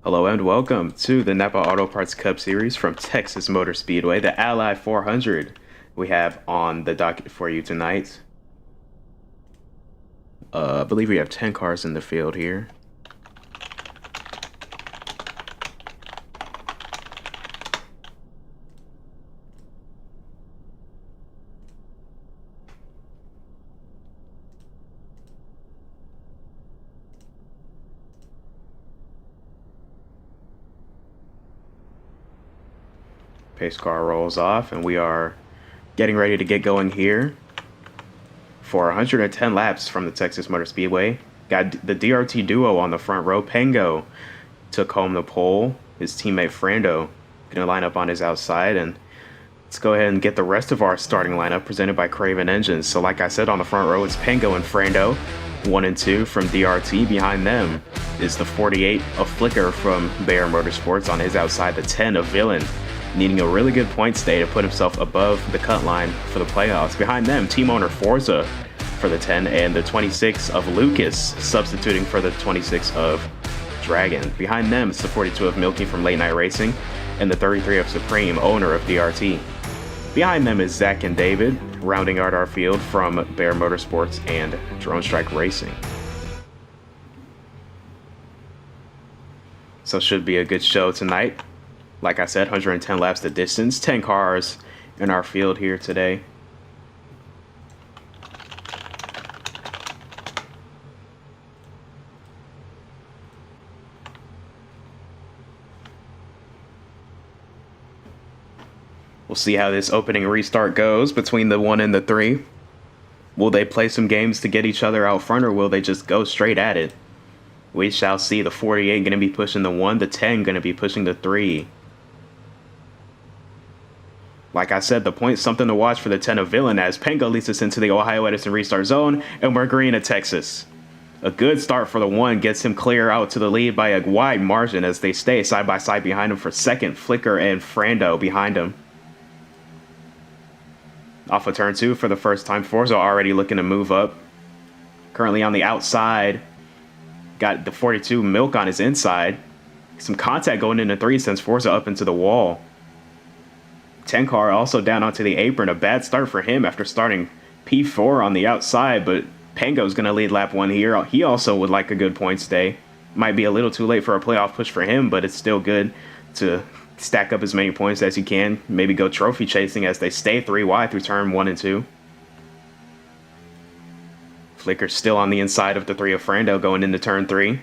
Hello and welcome to the Napa Auto Parts Cup Series from Texas Motor Speedway, the Ally 400 we have on the docket for you tonight. I believe we have 10 cars in the field here. Pace car rolls off, and we are getting ready to get going here for 110 laps from the Texas Motor Speedway. Got the DRT duo on the front row. Pengo took home the pole. His teammate Frando gonna line up on his outside, and let's go ahead and get the rest of our starting lineup presented by Craven Engines. So like I said, on the front row, it's Pengo and Frando, 1 and 2 from DRT. Behind them is the 48 of Flicker from Bayer Motorsports. On his outside, the 10 of Villain, needing a really good point stay to put himself above the cut line for the playoffs. Behind them, team owner Forza for the 10, and the 26 of Lucas, substituting for the 26 of Dragon. Behind them, it's the 42 of Milky from Late Night Racing, and the 33 of Supreme, owner of DRT. Behind them is Zach and David, rounding out our field from Bayer Motorsports and Drone Strike Racing. So should be a good show tonight. Like I said, 110 laps the distance, 10 cars in our field here today. We'll see how this opening restart goes between the 1 and the 3. Will they play some games to get each other out front, or will they just go straight at it? We shall see. The 48 going to be pushing the 1, the 10 going to be pushing the 3. Like I said, the point's something to watch for the 10 of Villain, as Pengo leads us into the Ohio Edison restart zone, and we're green at Texas. A good start for the 1 gets him clear out to the lead by a wide margin as they stay side by side behind him for second. Flicker and Frando behind him. Off of turn 2 for the first time, Forza already looking to move up. Currently on the outside, got the 42 Milk on his inside. Some contact going into 3 sends Forza up into the wall. 10 car also down onto the apron. A bad start for him after starting P4 on the outside, but Pengo's going to lead lap 1 here. He also would like a good point stay. Might be a little too late for a playoff push for him, but it's still good to stack up as many points as you can. Maybe go trophy chasing as they stay 3 wide through turn 1 and 2. Flicker's still on the inside of the 3 of Frando going into turn 3.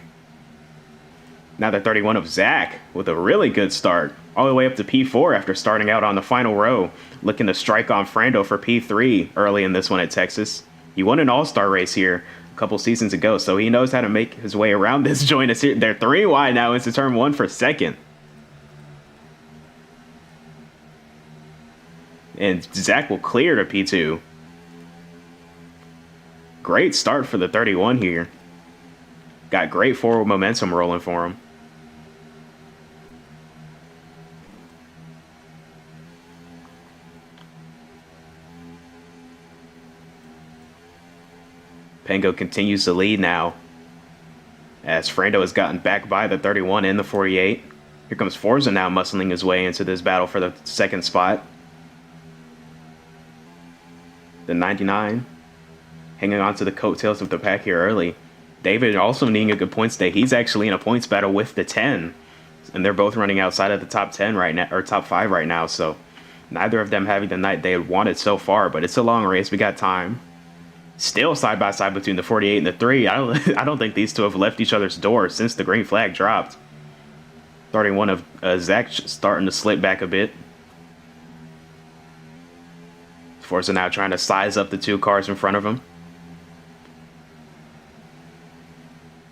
Now the 31 of Zach with a really good start, all the way up to P4 after starting out on the final row, looking to strike on Frando for P3 early in this one at Texas. He won an all-star race here a couple seasons ago, so he knows how to make his way around this joint. They're 3 wide now into turn 1 for second. And Zach will clear to P2. Great start for the 31 here. Got great forward momentum rolling for him. Pengo continues to lead now, as Frando has gotten back by the 31 and the 48. Here comes Forza now muscling his way into this battle for the second spot. The 99 hanging on to the coattails of the pack here early. David also needing a good point stay. He's actually in a points battle with the 10, and they're both running outside of the top 10 right now, or top 5 right now. So neither of them having the night they wanted so far, but it's a long race. We got time. Still side by side between the 48 and the 3. I don't think these two have left each other's door since the green flag dropped. 31 of Zach starting to slip back a bit. Forza now trying to size up the 2 cars in front of him.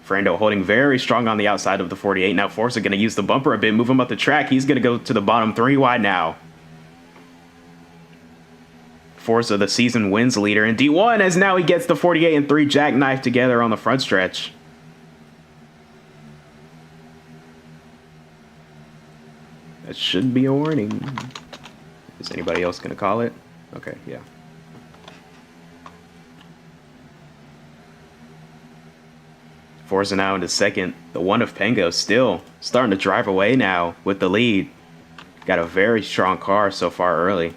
Frando holding very strong on the outside of the 48. Now Forza going to use the bumper a bit, move him up the track. He's going to go to the bottom 3 wide now. Forza, the season wins leader in D1, as now he gets the 48 and 3 jackknife together on the front stretch. That should be a warning. Is anybody else going to call it? Okay, yeah. Forza now into second. The one of Pengo still starting to drive away now with the lead. Got a very strong car so far early.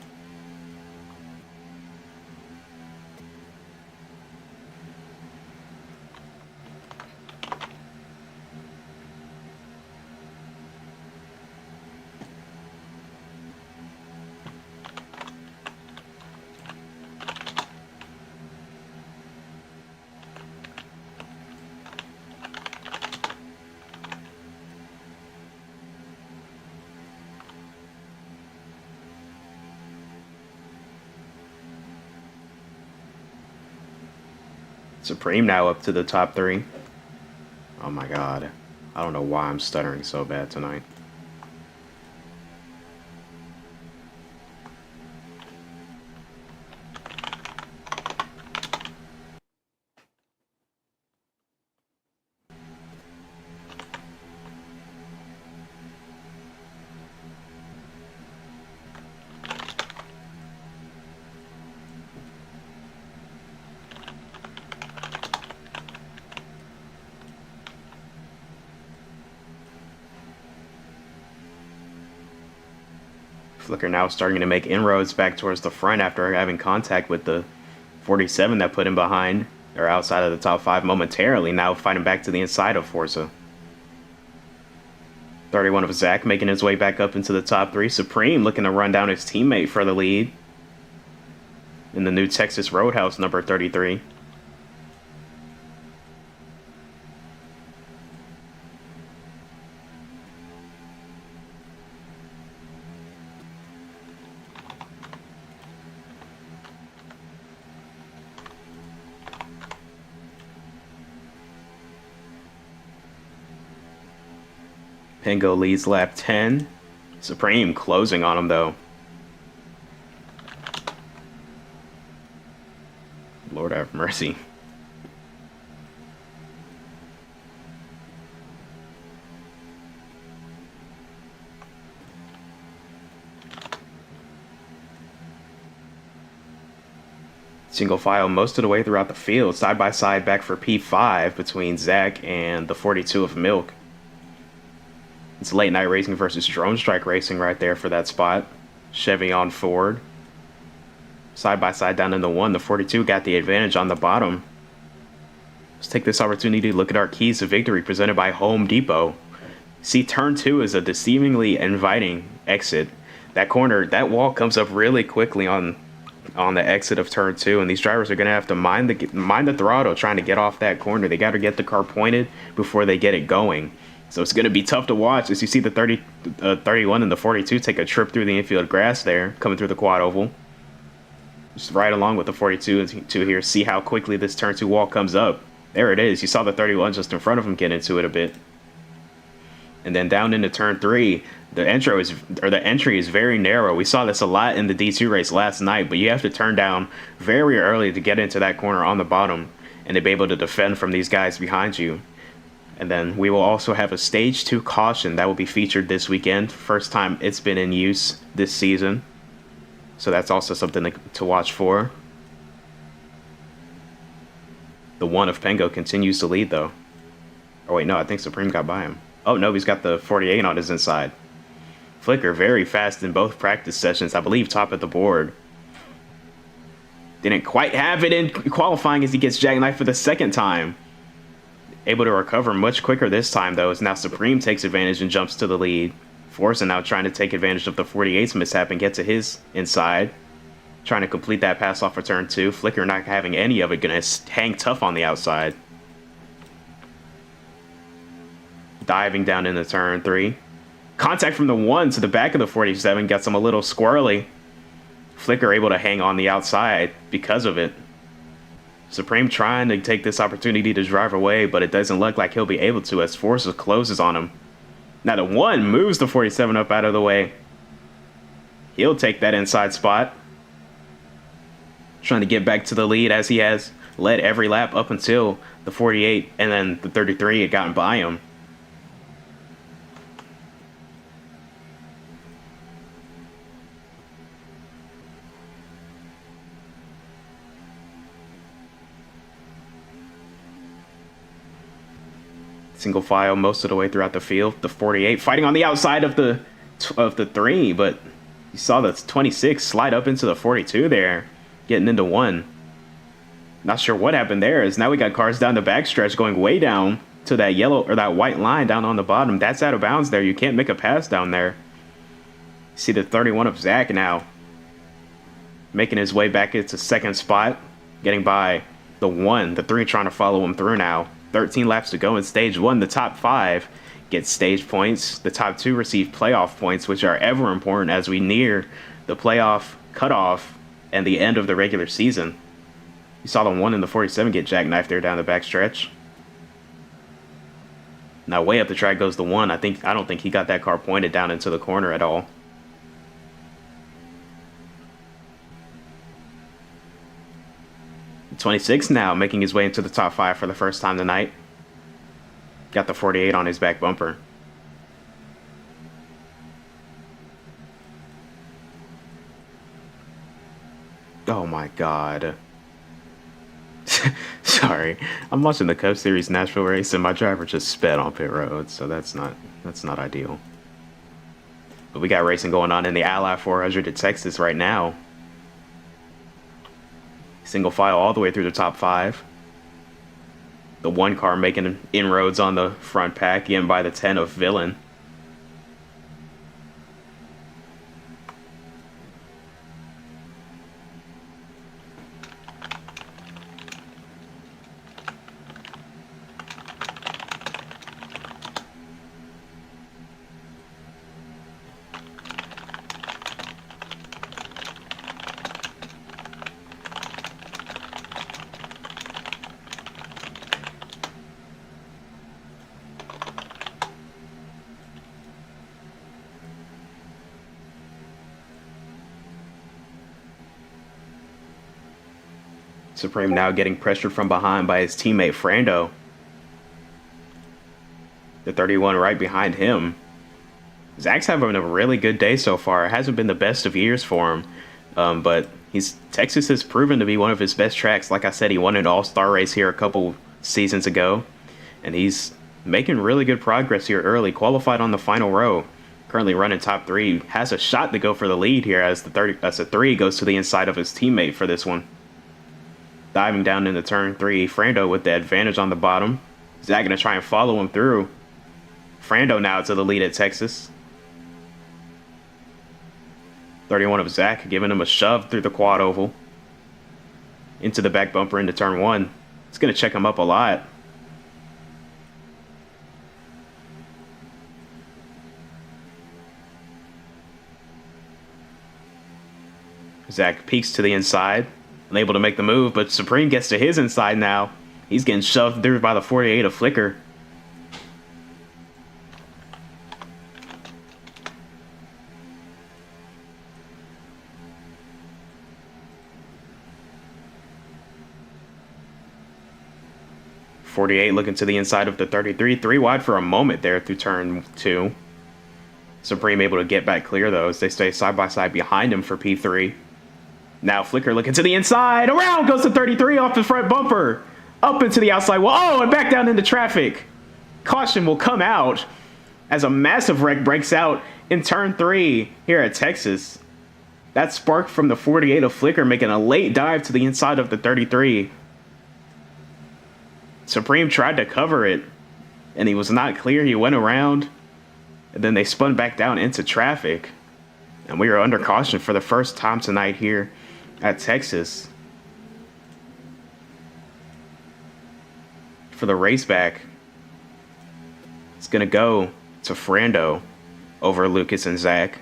Supreme now up to the top 3. Oh my god. I don't know why I'm stuttering so bad tonight. Flicker now starting to make inroads back towards the front after having contact with the 47 that put him behind, or outside of the top 5 momentarily, now fighting back to the inside of Forza. 31 of Zach making his way back up into the top 3. Supreme looking to run down his teammate for the lead in the new Texas Roadhouse number 33. Pengo leads lap 10. Supreme closing on him though. Lord have mercy. Single file most of the way throughout the field, side by side back for P5 between Zach and the 42 of Milk. It's late night racing versus drone strike racing right there for that spot. Chevy on Ford. Side by side down in the 1. The 42 got the advantage on the bottom. Let's take this opportunity to look at our keys to victory presented by Home Depot. See, turn 2 is a deceivingly inviting exit. That corner, that wall comes up really quickly on the exit of turn 2, and these drivers are going to have to mind the throttle trying to get off that corner. They got to get the car pointed before they get it going. So it's going to be tough to watch as you see the 31 and the 42 take a trip through the infield grass there, coming through the quad oval. Just right along with the 42 to here, see how quickly this turn 2 wall comes up. There it is. You saw the 31 just in front of him get into it a bit. And then down into turn 3, the entry is very narrow. We saw this a lot in the D2 race last night, but you have to turn down very early to get into that corner on the bottom and to be able to defend from these guys behind you. And then we will also have a stage 2 caution that will be featured this weekend. First time it's been in use this season. So that's also something to watch for. The 1 of Pengo continues to lead though. Oh wait, no, I think Supreme got by him. Oh no, he's got the 48 on his inside. Flicker very fast in both practice sessions, I believe top of the board. Didn't quite have it in qualifying as he gets jackknifed for the second time. Able to recover much quicker this time, though, as now Supreme takes advantage and jumps to the lead. Forza now trying to take advantage of the 48's mishap and get to his inside. Trying to complete that pass off for turn 2. Flicker not having any of it, gonna hang tough on the outside. Diving down into turn 3. Contact from the 1 to the back of the 47 gets him a little squirrely. Flicker able to hang on the outside because of it. Supreme trying to take this opportunity to drive away, but it doesn't look like he'll be able to as Forza closes on him. Now the 1 moves the 47 up out of the way. He'll take that inside spot. Trying to get back to the lead as he has led every lap up until the 48, and then the 33 had gotten by him. Single file most of the way throughout the field. The 48 fighting on the outside of the 3, but you saw the 26 slide up into the 42 there, getting into 1. Not sure what happened there, as now we got cars down the backstretch going way down to that yellow or that white line down on the bottom. That's out of bounds there. You can't make a pass down there. See the 31 of Zach now making his way back into second spot, getting by the 1. The 3 trying to follow him through now. 13 laps to go in stage 1. The top 5 get stage points. The top 2 receive playoff points, which are ever important as we near the playoff cutoff and the end of the regular season. You saw the 1 in the 47 get jackknifed there down the backstretch. Now way up the track goes the 1. I don't think he got that car pointed down into the corner at all. The 26 now making his way into the top 5 for the first time tonight. Got the 48 on his back bumper. Oh my god. Sorry, I'm watching the Cup Series Nashville race and my driver just sped on pit road, so that's not ideal. But we got racing going on in the Ally 400 at Texas right now. Single file all the way through the top 5. The 1 car making inroads on the front pack, getting by the 10 of Villain. Supreme now getting pressured from behind by his teammate Frando. The 31 right behind him. Zach's having a really good day so far. It hasn't been the best of years for him, but Texas has proven to be one of his best tracks. Like I said, he won an all-star race here a couple seasons ago, and he's making really good progress here early. Qualified on the final row. Currently running top 3. Has a shot to go for the lead here as the 3 goes to the inside of his teammate for this one. Diving down into turn 3, Frando with the advantage on the bottom. Zach gonna try and follow him through. Frando now to the lead at Texas. 31 of Zach giving him a shove through the quad oval. Into the back bumper into turn 1. It's gonna check him up a lot. Zach peeks to the inside. Unable to make the move, but Supreme gets to his inside now. He's getting shoved through by the 48 of Flicker. .48 looking to the inside of the 33. 3 wide for a moment there through turn 2. Supreme able to get back clear though as they stay side by side behind him for P3. Now Flicker looking to the inside. Around goes the 33 off the front bumper. Up into the outside wall. Oh, and back down into traffic. Caution will come out as a massive wreck breaks out in turn 3 here at Texas. That spark from the 48 of Flicker making a late dive to the inside of the 33. Supreme tried to cover it, and he was not clear. He went around, and then they spun back down into traffic. And we are under caution for the first time tonight here at Texas. For the race back, it's going to go to Frando over Lucas and Zach.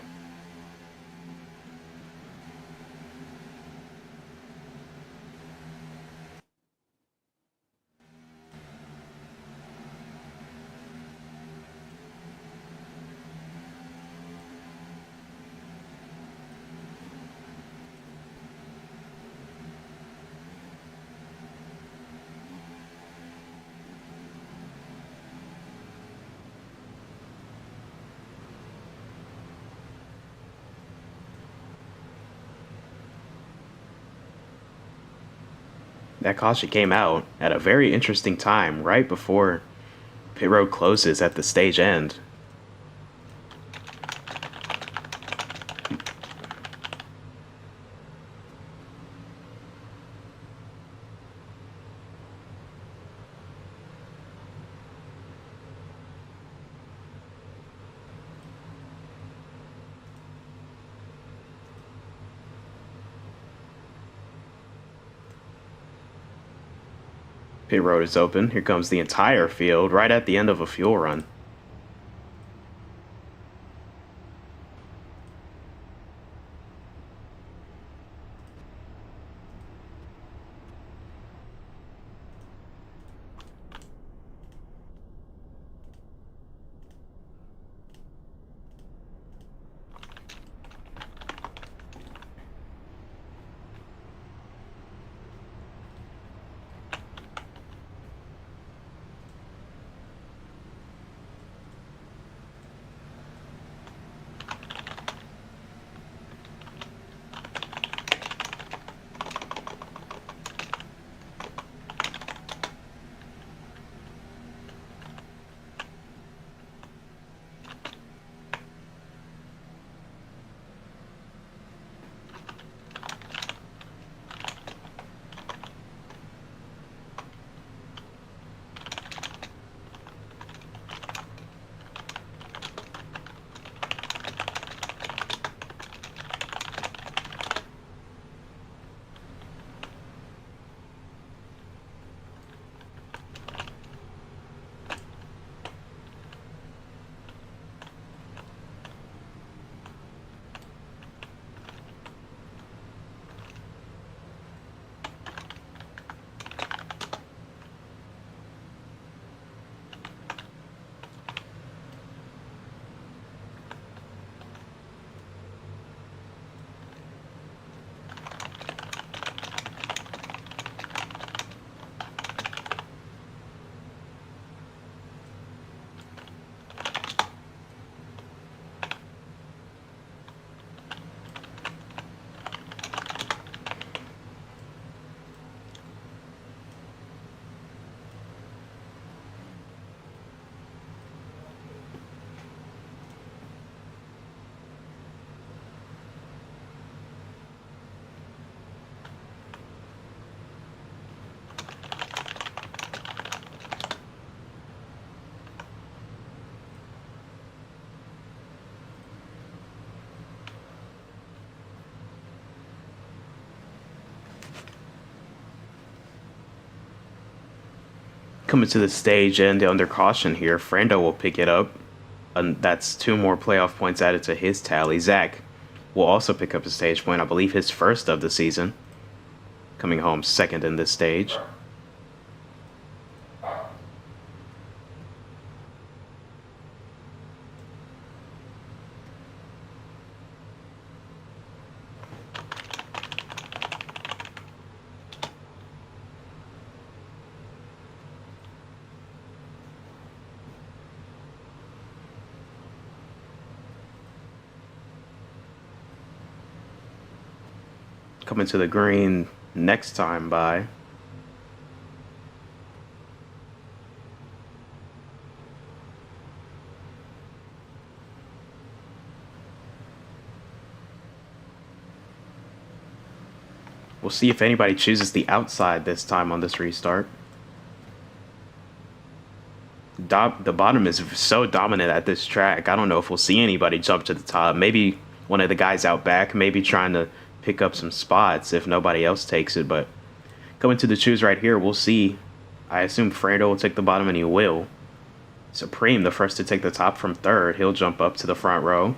That caution came out at a very interesting time, right before Pit road closes at the stage end. Pit road is open. Here comes the entire field right at the end of a fuel run. Coming to the stage and under caution here, Frando will pick it up. And that's 2 more playoff points added to his tally. Zach will also pick up a stage point, I believe his first of the season. Coming home second in this stage. Coming to the green next time by. We'll see if anybody chooses the outside this time on this restart. The bottom is so dominant at this track. I don't know if we'll see anybody jump to the top. Maybe one of the guys out back, maybe trying to pick up some spots if nobody else takes it. But going to the choose right here, we'll see. I assume Frando will take the bottom, and he will. Supreme, the first to take the top from third, he'll jump up to the front row.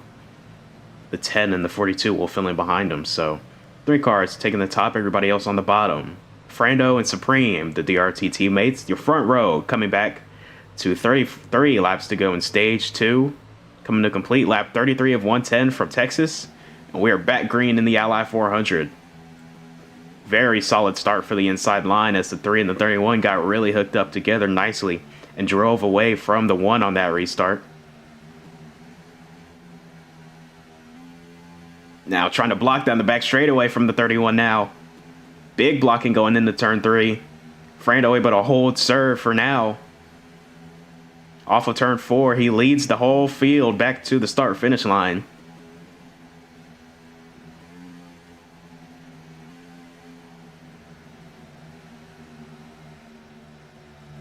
The 10 and the 42 will fill in behind him. So 3 cars taking the top, everybody else on the bottom. Frando and Supreme, the DRT teammates, your front row coming back to 33 laps to go in stage 2. Coming to complete lap 33 of 110 from Texas. And we are back green in the Ally 400. Very solid start for the inside line as the 3 and the 31 got really hooked up together nicely and drove away from the 1 on that restart. Now trying to block down the back straightaway from the 31 now. Big blocking going into turn 3. Frando able to hold serve for now. Off of turn 4, he leads the whole field back to the start-finish line.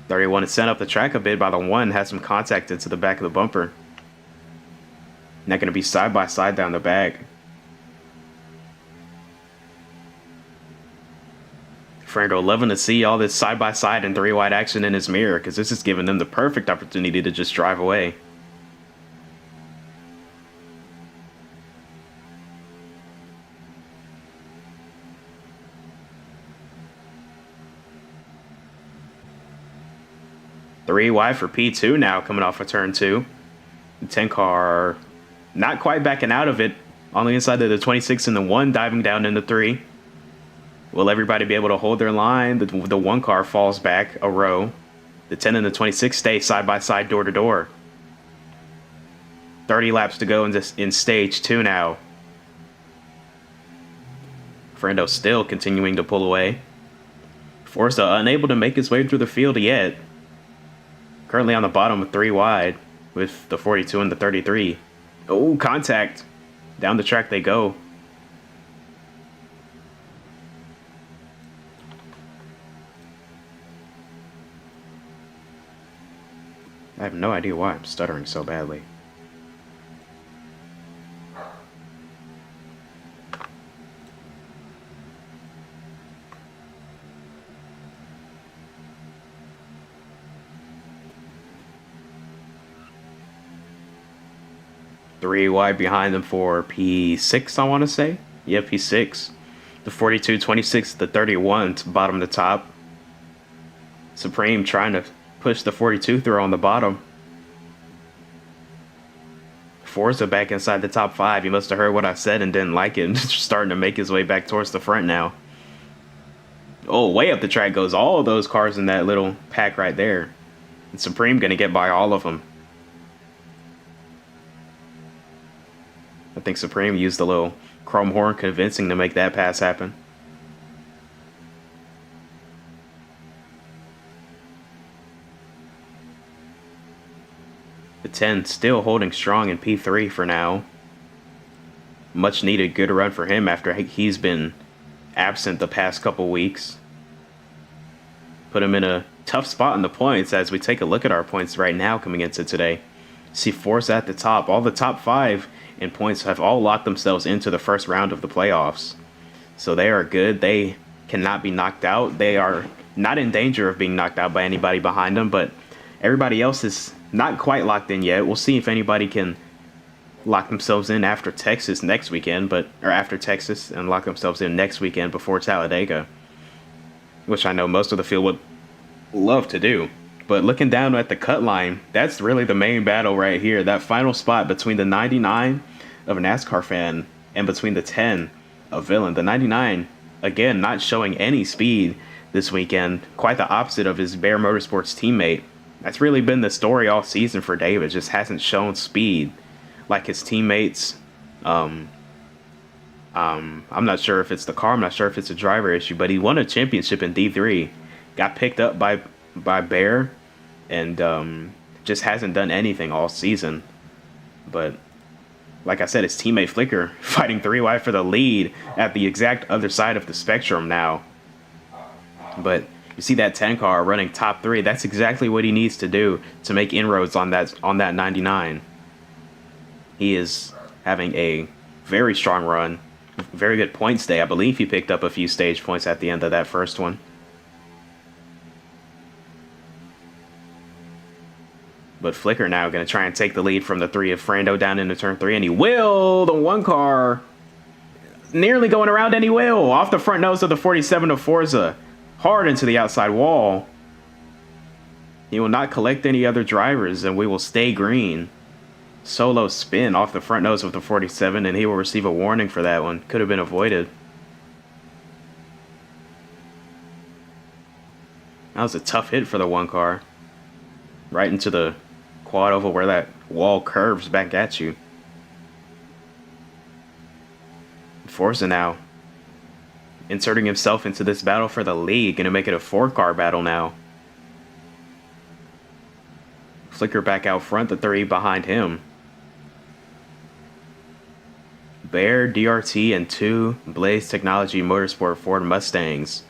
Already wanted to set up the track a bit by the 1, had some contact into the back of the bumper. Not going to be side by side down the back. Fernando loving to see all this side by side and 3 wide action in his mirror, because this is giving them the perfect opportunity to just drive away. Three wide for P2 now, coming off of turn 2. The 10 car not quite backing out of it. On the inside of the 26 and the 1 diving down into 3. Will everybody be able to hold their line? The 1 car falls back a row. The 10 and the 26 stay side by side, door to door. 30 laps to go in stage 2 now. Fernando still continuing to pull away. Forza unable to make his way through the field yet. Currently on the bottom of 3 wide with the 42 and the 33. Oh, contact. Down the track they go. I have no idea why I'm stuttering so badly. Three wide behind them for P6, I want to say. Yeah, P6. The 42, 26, the 31 to bottom to top. Supreme trying to push the 42 through on the bottom. Forza back inside the top 5. He must have heard what I said and didn't like it. Starting to make his way back towards the front now. Oh, way up the track goes all of those cars in that little pack right there. And Supreme going to get by all of them. I think Supreme used the little chrome horn convincing to make that pass happen. The 10 still holding strong in P3 for now. Much needed good run for him after he's been absent the past couple weeks. Put him in a tough spot in the points as we take a look at our points right now coming into today. See Force at the top. All the top 5 in points have all locked themselves into the first round of the playoffs. So they are good. They cannot be knocked out. They are not in danger of being knocked out by anybody behind them, but everybody else is not quite locked in yet. We'll see if anybody can lock themselves in after Texas next weekend, or after Texas and lock themselves in next weekend before Talladega, which I know most of the field would love to do. But looking down at the cut line, that's really the main battle right here. That final spot between the 99 of a NASCAR fan and between the 10 of Villain. The 99, again, not showing any speed this weekend. Quite the opposite of his Bear Motorsports teammate. That's really been the story all season for David. Just hasn't shown speed like his teammates. I'm not sure if it's the car. I'm not sure if it's a driver issue. But he won a championship in D3. Got picked up by Bear and just hasn't done anything all season. But like I said, his teammate Flicker fighting 3 wide for the lead at the exact other side of the spectrum now. But you see that 10 car running top 3. That's exactly what he needs to do to make inroads on that 99. He is having a very strong run, very good points day. I believe he picked up a few stage points at the end of that first one. But Flicker now going to try and take the lead from the 3 of Frando down into turn 3, and he will. The 1 car nearly going around, and he will. Off the front nose of the 47 of Forza. Hard into the outside wall. He will not collect any other drivers, and we will stay green. Solo spin off the front nose of the 47, and he will receive a warning for that one. Could have been avoided. That was a tough hit for the 1 car. Right into the quad oval where that wall curves back at you. Forza now inserting himself into this battle for the lead. Gonna make it a 4-car battle now. Flicker back out front, the 3 behind him. Bear, DRT, and 2 Blaze Technology Motorsport Ford Mustangs,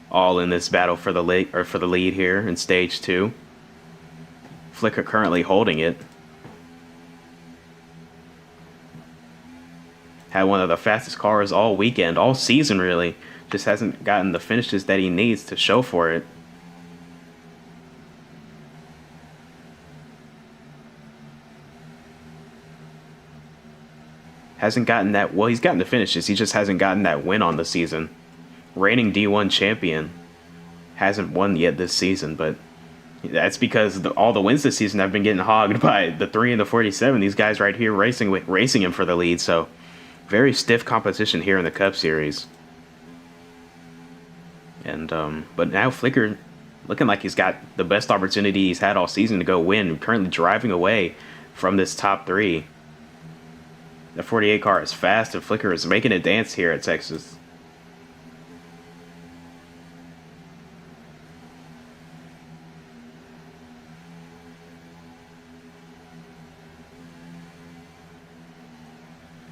all in this battle for the lead here in stage 2. Flicker currently holding it. Had one of the fastest cars all weekend, all season really. Just hasn't gotten the finishes that he needs to show for it. Hasn't gotten that, well, he's gotten the finishes, he just hasn't gotten that win on the season. Reigning D1 champion. Hasn't won yet this season, but that's because all the wins this season have been getting hogged by the 3 and the 47. These guys right here racing him for the lead, so very stiff competition here in the Cup Series. And but now Flicker looking like he's got the best opportunity he's had all season to go win, currently driving away from this top 3. The 48 car is fast, and Flicker is making it dance here at Texas.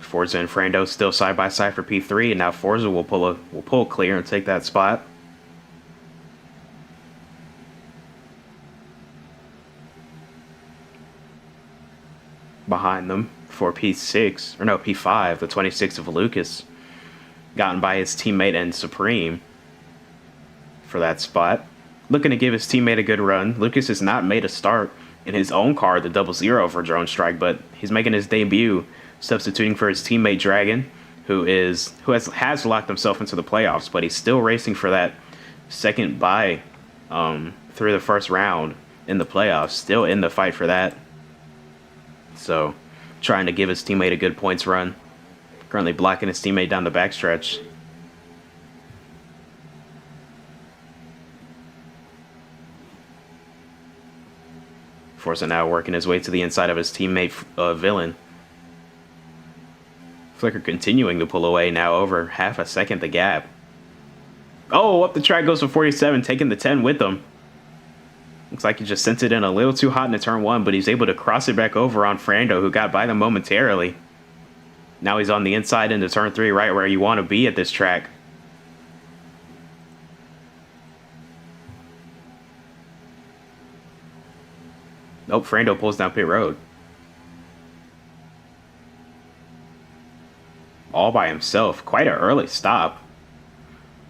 Forza and Frando still side by side for P3, and now Forza will pull clear and take that spot. Behind them for P6, or no, P5, the 26 of Lucas, gotten by his teammate and Supreme for that spot. Looking to give his teammate a good run. Lucas has not made a start in his own car, the 00 for Drone Strike, but he's making his debut, substituting for his teammate Dragon, who has locked himself into the playoffs, but he's still racing for that second bye through the first round in the playoffs, still in the fight for that. So, trying to give his teammate a good points run. Currently blocking his teammate down the backstretch. Forza now working his way to the inside of his teammate Villain. Flicker continuing to pull away, now over half a second the gap. Oh, up the track goes for 47, taking the 10 with him. Looks like he just sent it in a little too hot into turn 1, but he's able to cross it back over on Frando, who got by them momentarily. Now he's on the inside into turn 3, right where you want to be at this track. Nope, Frando pulls down pit road. All by himself. Quite an early stop.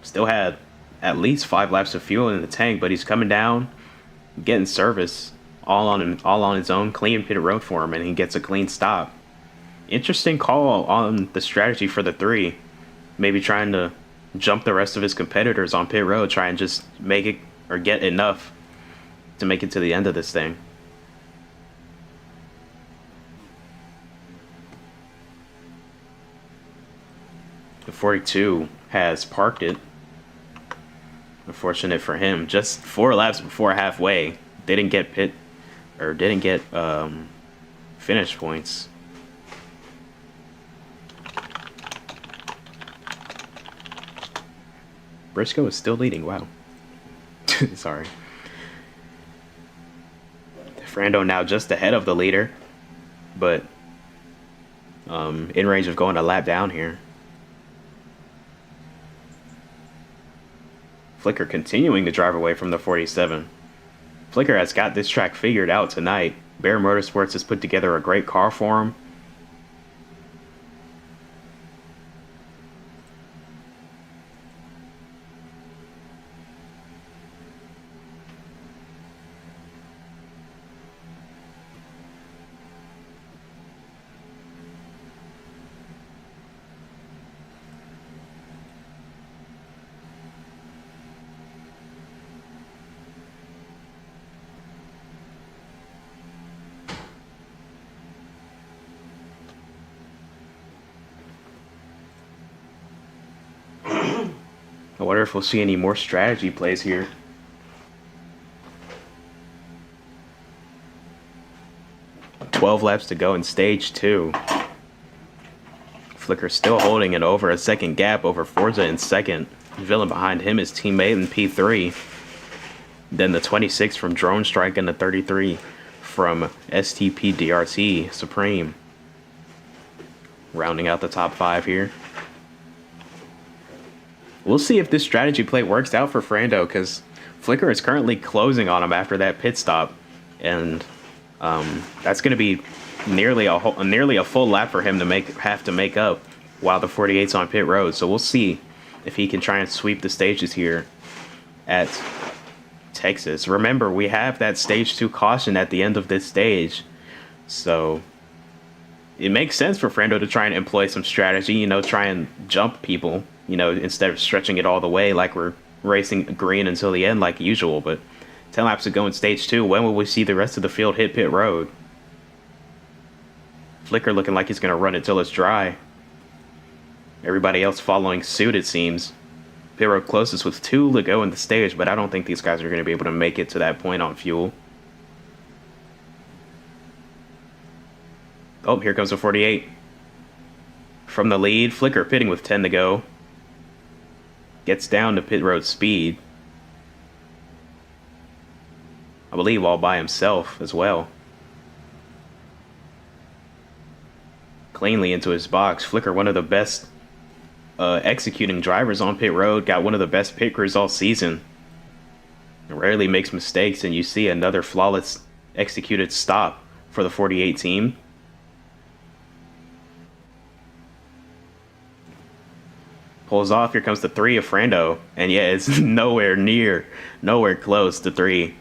Still had at least 5 laps of fuel in the tank, but he's coming down, getting service all on his own, clean pit road for him, and he gets a clean stop. Interesting call on the strategy for the 3. Maybe trying to jump the rest of his competitors on pit road, try and just make it or get enough to make it to the end of this thing. The 42 has parked it. Unfortunate for him. Just 4 laps before halfway, didn't get finish points. Briscoe is still leading. Wow. Sorry. Frando now just ahead of the leader, but in range of going a lap down here. Flicker continuing to drive away from the 47. Flicker has got this track figured out tonight. Bear Motorsports has put together a great car for him. I wonder if we'll see any more strategy plays here. "12 laps to go in stage 2. Flicker still holding it over a second gap over Forza in second. Villain behind him is teammate in P3. Then the 26 from Drone Strike and the 33 from STP DRT Supreme. Rounding out the top 5 here. We'll see if this strategy play works out for Frando, because Flicker is currently closing on him after that pit stop, and that's going to be nearly a full lap for him to have to make up while the 48's on pit road. So we'll see if he can try and sweep the stages here at Texas. Remember, we have that stage 2 caution at the end of this stage, so it makes sense for Frando to try and employ some strategy, you know, try and jump people, you know, instead of stretching it all the way like we're racing green until the end like usual. But 10 laps to go in stage 2. When will we see the rest of the field hit pit road? Flicker looking like he's going to run it till it's dry. Everybody else following suit, it seems. Pit road closest with 2 to go in the stage, but I don't think these guys are going to be able to make it to that point on fuel. Oh, here comes the 48. From the lead, Flicker pitting with 10 to go. Gets down to pit road speed. I believe all by himself as well. Cleanly into his box. Flicker, one of the best executing drivers on pit road, got one of the best pit crews all season. Rarely makes mistakes, and you see another flawless executed stop for the 48 team. Pulls off. Here comes the 3 of Frando. And yeah, it's nowhere close to 3.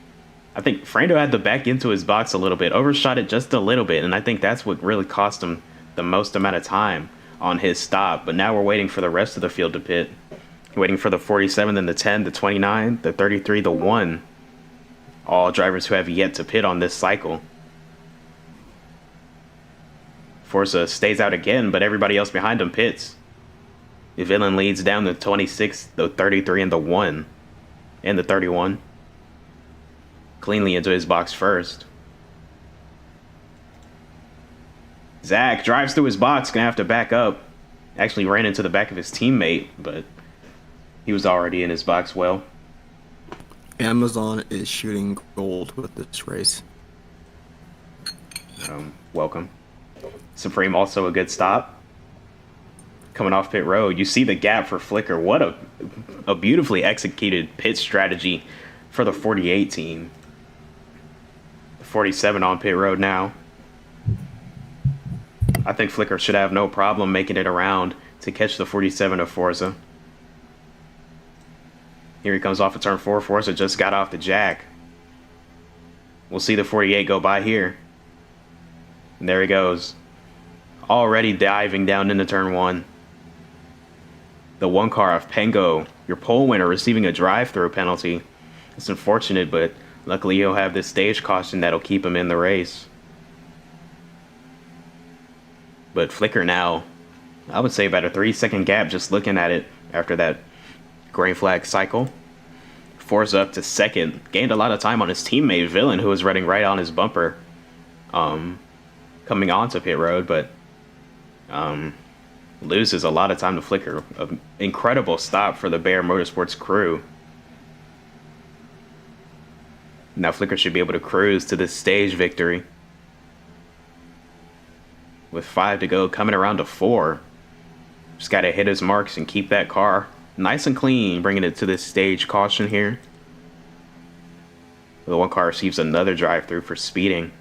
I think Frando had to back into his box a little bit, overshot it just a little bit, and I think that's what really cost him the most amount of time on his stop. But now we're waiting for the rest of the field to pit. Waiting for the 47, then the 10, the 29, the 33, the 1. All drivers who have yet to pit on this cycle. Forza stays out again, but everybody else behind him pits. The Villain leads down the 26, the 33, and the 1. And the 31. Cleanly into his box first. Zach drives through his box, gonna have to back up. Actually ran into the back of his teammate, but he was already in his box well. Amazon is shooting gold with this race. Welcome. Supreme also a good stop. Coming off pit road, you see the gap for Flicker. What a beautifully executed pit strategy for the 48 team. The 47 on pit road now. I think Flicker should have no problem making it around to catch the 47 of Forza. Here he comes off of turn 4. Forza just got off the jack. We'll see the 48 go by here. And there he goes. Already diving down into turn 1. The 1 car of Pengo, your pole winner, receiving a drive-through penalty. It's unfortunate, but luckily he'll have this stage caution that'll keep him in the race. But Flicker now, I would say about a 3-second gap just looking at it after that green flag cycle. Forza up to second. Gained a lot of time on his teammate, Villain, who was running right on his bumper coming onto pit road, but loses a lot of time to Flicker. An incredible stop for the Bear Motorsports crew. Now Flicker should be able to cruise to this stage victory. With 5 to go, coming around to 4. Just got to hit his marks and keep that car nice and clean, bringing it to this stage caution here. The 1 car receives another drive-through for speeding.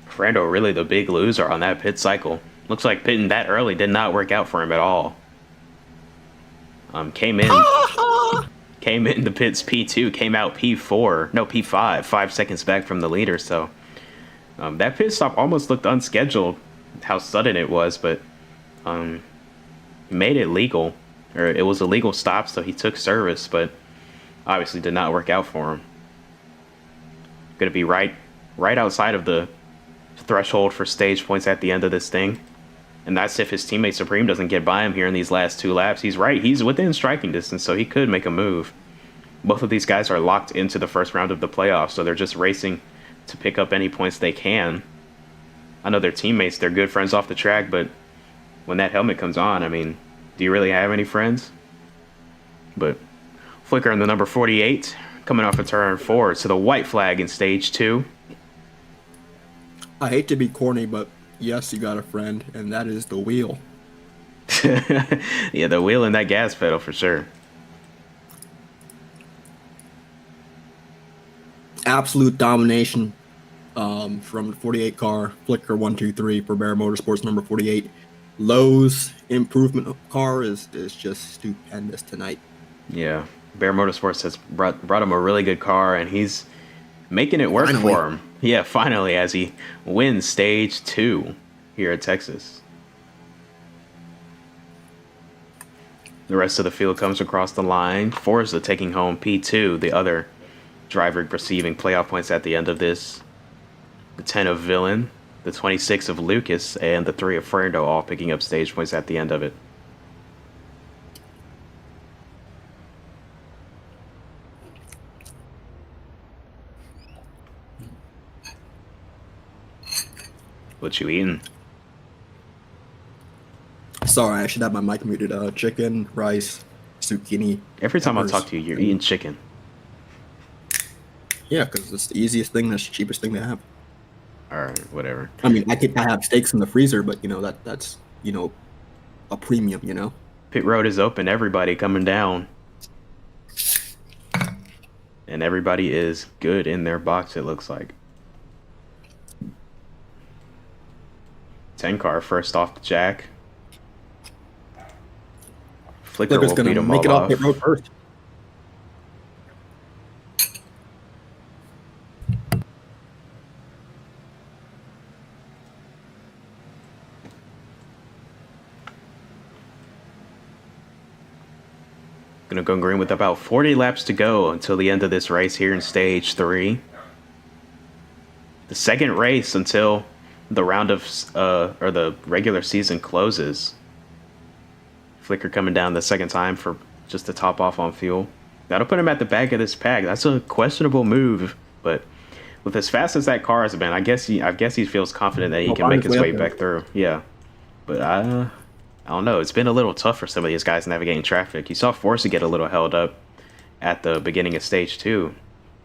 Frando really the big loser on that pit cycle. Looks like pitting that early did not work out for him at all. Came in the pits P2, came out P4, no P5, 5 seconds back from the leader. So that pit stop almost looked unscheduled, how sudden it was, but made it legal, or it was a legal stop, so he took service, but obviously did not work out for him. Gonna be right outside of the threshold for stage points at the end of this thing. And that's if his teammate Supreme doesn't get by him here in these last 2 laps. He's right. He's within striking distance, so he could make a move. Both of these guys are locked into the first round of the playoffs, so they're just racing to pick up any points they can. I know they're teammates. They're good friends off the track, but when that helmet comes on, I mean, do you really have any friends? But Flicker in the number 48, coming off a turn 4 to the white flag in stage 2. I hate to be corny, but yes, you got a friend, and that is the wheel. Yeah, the wheel and that gas pedal for sure. Absolute domination from the 48 car, Flicker 123 for Bear Motorsports number 48. Lowe's improvement car is just stupendous tonight. Yeah, Bear Motorsports has brought him a really good car, and he's making it work for him. Yeah, finally, as he wins stage 2 here at Texas. The rest of the field comes across the line. Forza taking home P2, the other driver receiving playoff points at the end of this. The 10 of Villain, the 26 of Lucas, and the 3 of Fernando all picking up stage points at the end of it. What you eating? Sorry, I should have my mic muted. Chicken, rice, zucchini. Every time peppers. I talk to you, you're eating chicken. Yeah, because it's the easiest thing, that's the cheapest thing to have. All right, whatever. I mean, I have steaks in the freezer, but that's a premium. Pit road is open. Everybody coming down, and everybody is good in their box. It looks like 10 car first off the jack. Flicker Flicker's will gonna beat him make it all off pit off. road first. Gonna go green with about 40 laps to go until the end of this race here in stage 3. The second race until the round of or the regular season closes. Flicker coming down the second time for just to top off on fuel. That'll put him at the back of this pack. That's a questionable move, but with as fast as that car has been, I guess he feels confident that he can make his way back through. Yeah, but I don't know. It's been a little tough for some of these guys navigating traffic. You saw Forza get a little held up at the beginning of stage 2.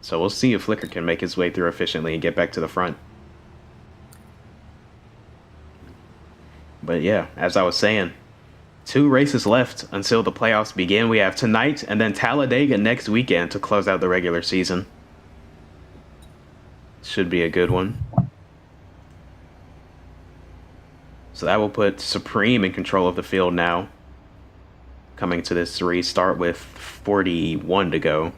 So we'll see if Flicker can make his way through efficiently and get back to the front. But yeah, as I was saying, 2 races left until the playoffs begin. We have tonight and then Talladega next weekend to close out the regular season. Should be a good one. So that will put Supreme in control of the field now. Coming to this restart with 41 to go.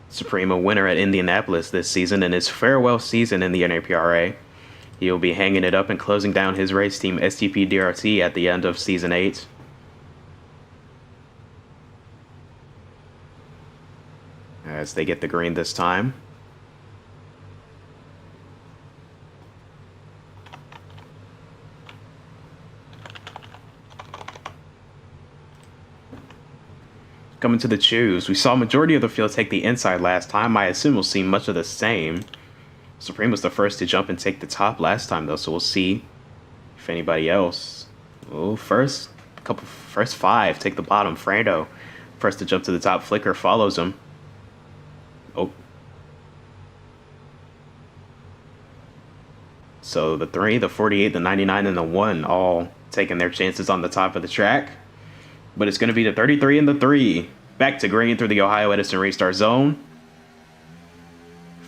Supreme, a winner at Indianapolis this season in his farewell season in the NAPRA. He'll be hanging it up and closing down his race team STP DRT at the end of season 8. As they get the green this time. Coming to the choose, we saw majority of the field take the inside last time. I assume we'll see much of the same. Supreme was the first to jump and take the top last time, though, so we'll see if anybody else. Oh, first 5 take the bottom. Fernando, first to jump to the top. Flicker follows him. Oh. So the 3, the 48, the 99, and the 1 all taking their chances on the top of the track. But it's going to be the 33 and the 3. Back to green through the Ohio Edison restart zone.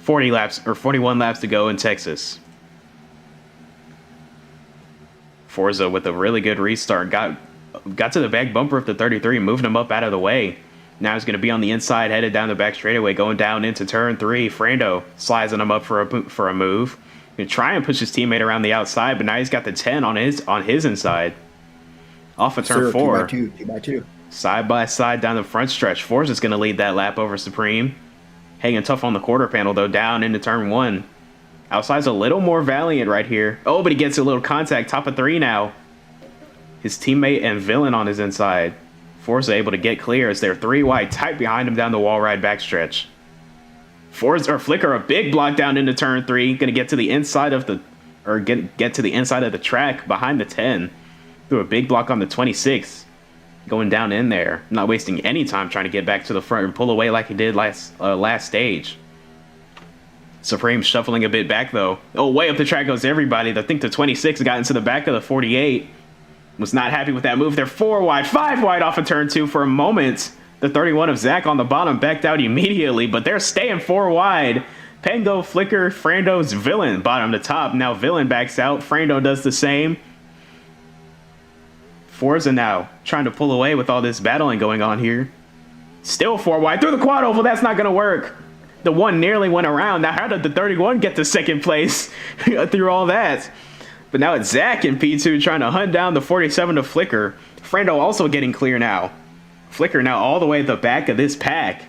41 laps to go in Texas. Forza with a really good restart. Got to the back bumper of the 33, moving him up out of the way. Now he's going to be on the inside, headed down the back straightaway, going down into turn 3. Fernando slicing him up for a move. Going to try and push his teammate around the outside, but now he's got the 10 on his inside. Off of turn 4. 2 by 2. Side by side down the front stretch. Forza's going to lead that lap over Supreme. Hanging tough on the quarter panel, though, down into turn 1. Outside's a little more valiant right here. Oh, but he gets a little contact. Top of 3 now. His teammate and Villain on his inside. Forza able to get clear as they're 3 wide, tight behind him down the wall ride backstretch. Forza or Flicker, a big block down into turn 3. Gonna get to the inside of the, or get to the inside of the track behind the 10. Through a big block on the 26. Going down in there, not wasting any time trying to get back to the front and pull away like he did last stage. Supreme shuffling a bit back though. Oh, way up the track goes everybody. I think the 26 got into the back of the 48. Was not happy with that move. They're 4 wide, 5 wide off of turn 2 for a moment. The 31 of Zach on the bottom backed out immediately, but they're staying 4 wide. Pengo, Flicker, Frando's Villain bottom to top. Now Villain backs out. Frando does the same. Forza now trying to pull away with all this battling going on here. Still 4 wide through the quad oval. That's not going to work. The 1 nearly went around. Now how did the 31 get to second place through all that? But now it's Zach in P2 trying to hunt down the 47 to Flicker. Frando also getting clear now. Flicker now all the way at the back of this pack.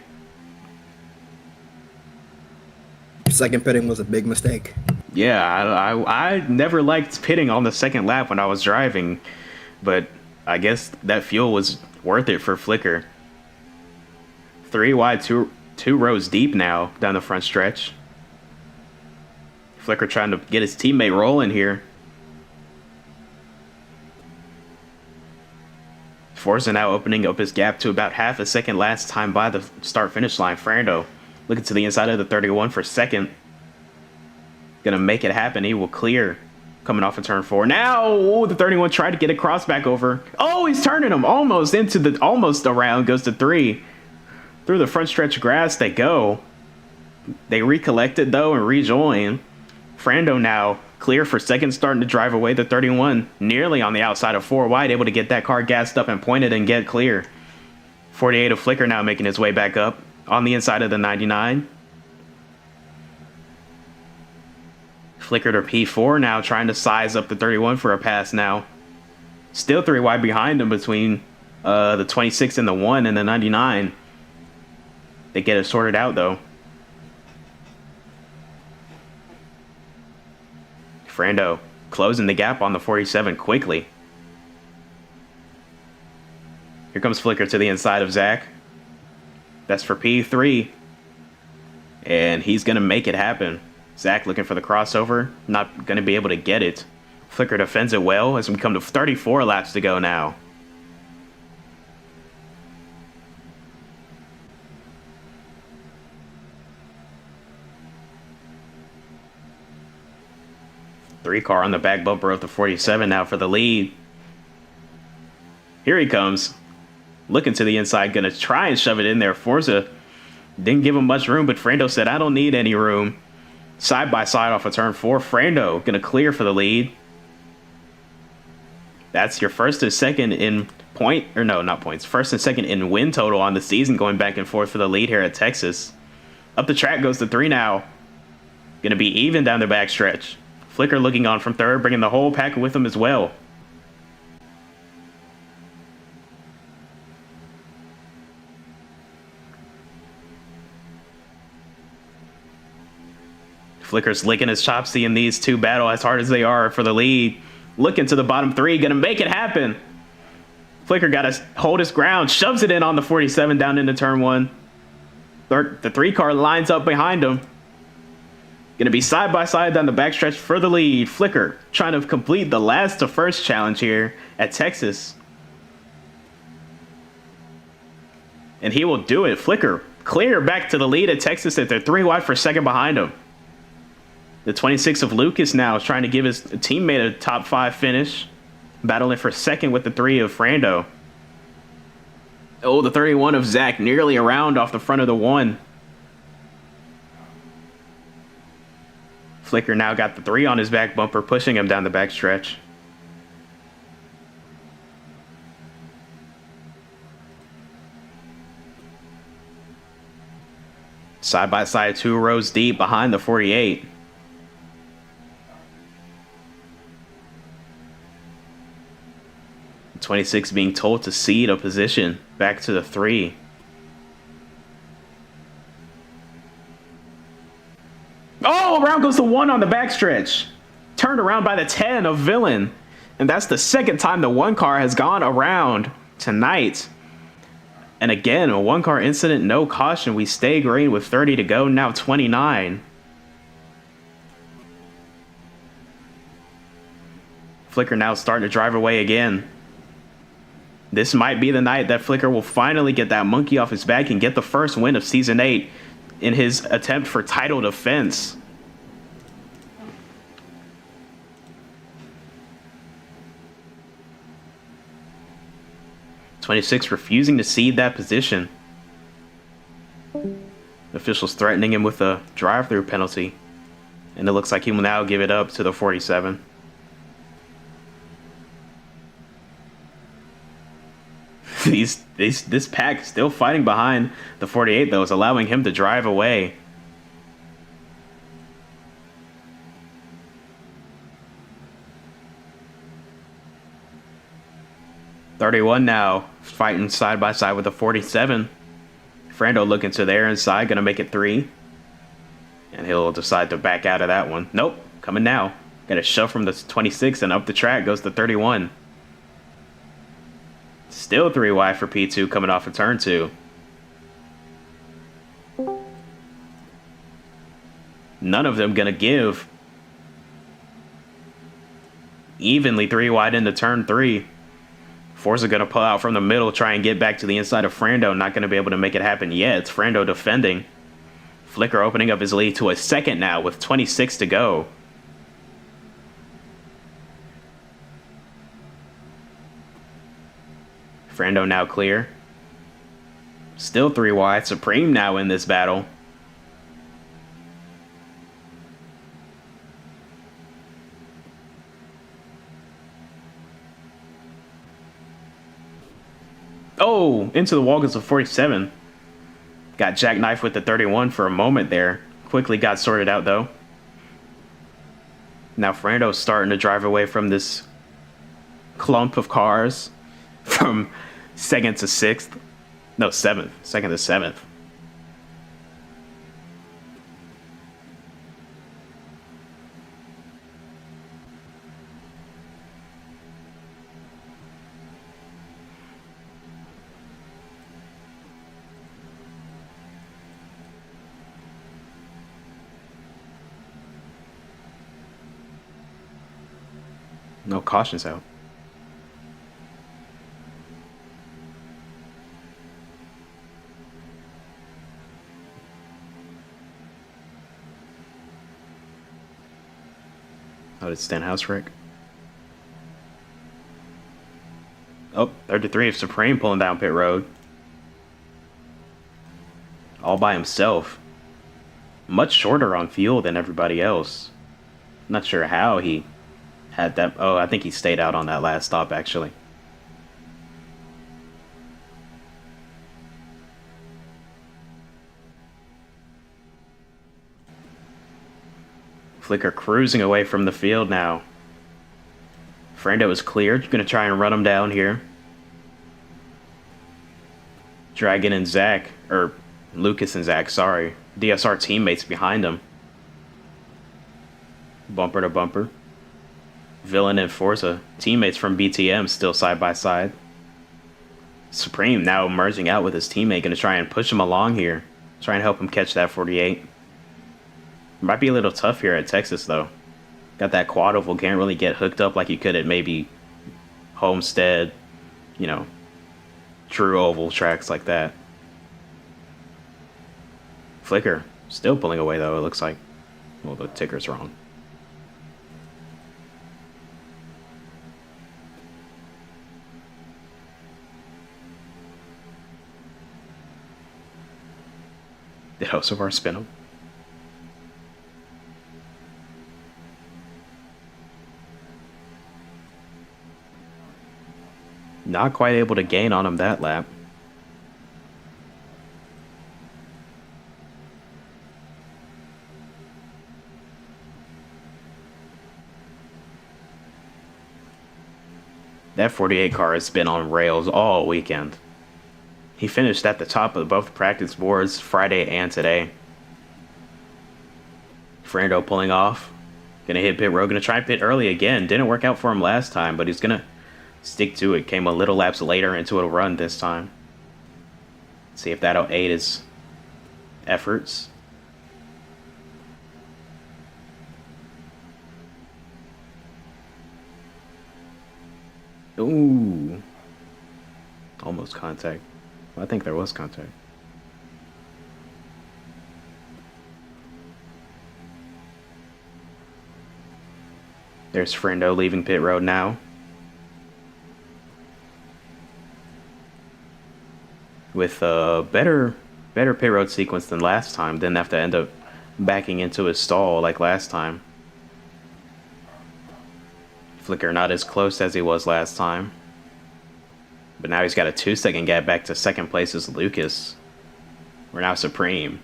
Second pitting was a big mistake. Yeah, I never liked pitting on the second lap when I was driving. But I guess that fuel was worth it for Flicker. 3 wide, two rows deep now down the front stretch. Flicker trying to get his teammate rolling here. Forza now opening up his gap to about half a second last time by the start-finish line. Frando looking to the inside of the 31 for second. Gonna make it happen. He will clear. Coming off of turn 4. Now, ooh, the 31 tried to get a cross back over. Oh, he's turning him almost around. Goes to 3. Through the front stretch grass they go. They recollected, though, and rejoin. Frando now clear for second, starting to drive away the 31. Nearly on the outside of 4 wide, able to get that car gassed up and pointed and get clear. 48 of Flicker now making his way back up on the inside of the 99. Flicker to P4 now, trying to size up the 31 for a pass now. Still 3 wide behind him between the 26 and the 1 and the 99. They get it sorted out, though. Frando closing the gap on the 47 quickly. Here comes Flicker to the inside of Zach. That's for P3. And he's going to make it happen. Zach looking for the crossover. Not going to be able to get it. Flicker defends it well as we come to 34 laps to go now. Three car on the back bumper of the 47 now for the lead. Here he comes. Looking to the inside. Going to try and shove it in there. Forza didn't give him much room, but Frando said, I don't need any room. Side by side off of turn 4. Frando going to clear for the lead. That's your first and second in point, or no, not points. First and second in win total on the season, going back and forth for the lead here at Texas. Up the track goes to 3 now. Going to be even down the backstretch. Flicker looking on from third, bringing the whole pack with him as well. Flicker's licking his chops, seeing these two battle as hard as they are for the lead. Looking to the bottom 3, gonna make it happen. Flicker got to hold his ground, shoves it in on the 47 down into turn 1. The 3 car lines up behind him. Gonna be side by side down the backstretch for the lead. Flicker trying to complete the last to first challenge here at Texas. And he will do it. Flicker clear back to the lead at Texas at they're 3 wide for second behind him. The 26 of Lucas now is trying to give his teammate a top 5 finish. Battling for second with the 3 of Frando. Oh, the 31 of Zach nearly around off the front of the 1. Flicker now got the 3 on his back bumper, pushing him down the backstretch. Side by side, 2 rows deep behind the 48. The 26 being told to cede a position back to the 3. around goes the 1 on the backstretch. Turned around by the 10 of Villain. And that's the second time the 1 car has gone around tonight. And again, a 1 car incident, no caution. We stay green with 30 to go, now 29. Flicker now starting to drive away again. This might be the night that Flicker will finally get that monkey off his back and get the first win of Season 8 in his attempt for title defense. '26 refusing to cede that position. Officials threatening him with a drive-through penalty. And it looks like he will now give it up to the 47. This pack still fighting behind the 48 though, is allowing him to drive away. '31 now fighting side by side with the 47. Frando looking to their inside, gonna make it 3. And he'll decide to back out of that one. Nope, coming now. Got a shove from the 26 and up the track goes the 31. Still 3 wide for P2 coming off of turn 2. None of them gonna give. Evenly 3 wide into turn 3. Forza gonna pull out from the middle, try and get back to the inside of Frando. Not gonna be able to make it happen yet. It's Frando defending. Flicker opening up his lead to a second now with 26 to go. Frando now clear. Still 3 wide. Supreme now in this battle. Oh, into the wall goes the 47. Got jackknifed with the 31 for a moment there. Quickly got sorted out though. Now Frando's starting to drive away from this clump of cars. From 2nd to 6th. No, 7th. 2nd to 7th. No cautions out. How did Stenhouse wreck? Oh, 33 of Supreme pulling down pit road. All by himself. Much shorter on fuel than everybody else. Not sure how he had that. Oh, I think he stayed out on that last stop actually. Flicker cruising away from the field now. Frando is cleared. Gonna try and run him down here. Dragon and Zach, or Lucas and Zach, sorry. DSR teammates behind him. Bumper to bumper. Villain and Forza, teammates from BTM, still side by side. Supreme now merging out with his teammate, gonna try and push him along here. Try and help him catch that 48. Might be a little tough here at Texas though. Got that quad oval, can't really get hooked up like you could at maybe Homestead, you know, true oval tracks like that. Flicker still pulling away though, it looks like. Well, the ticker's wrong. Did Hosovar spin him? Not quite able to gain on him that lap. That 48 car has been on rails all weekend. He finished at the top of both practice boards Friday and today. Fernando pulling off. Gonna hit pit road. Gonna try pit early again. Didn't work out for him last time, but he's gonna stick to it. Came a little laps later into a run this time. See if that'll aid his efforts. Ooh. Almost contact. Well, I think there was contact. There's Frendo leaving pit road now. With a better pit road sequence than last time. Didn't have to end up backing into his stall like last time. Flicker not as close as he was last time. But now he's got a 2-second gap back to second place as Lucas. We're now supreme.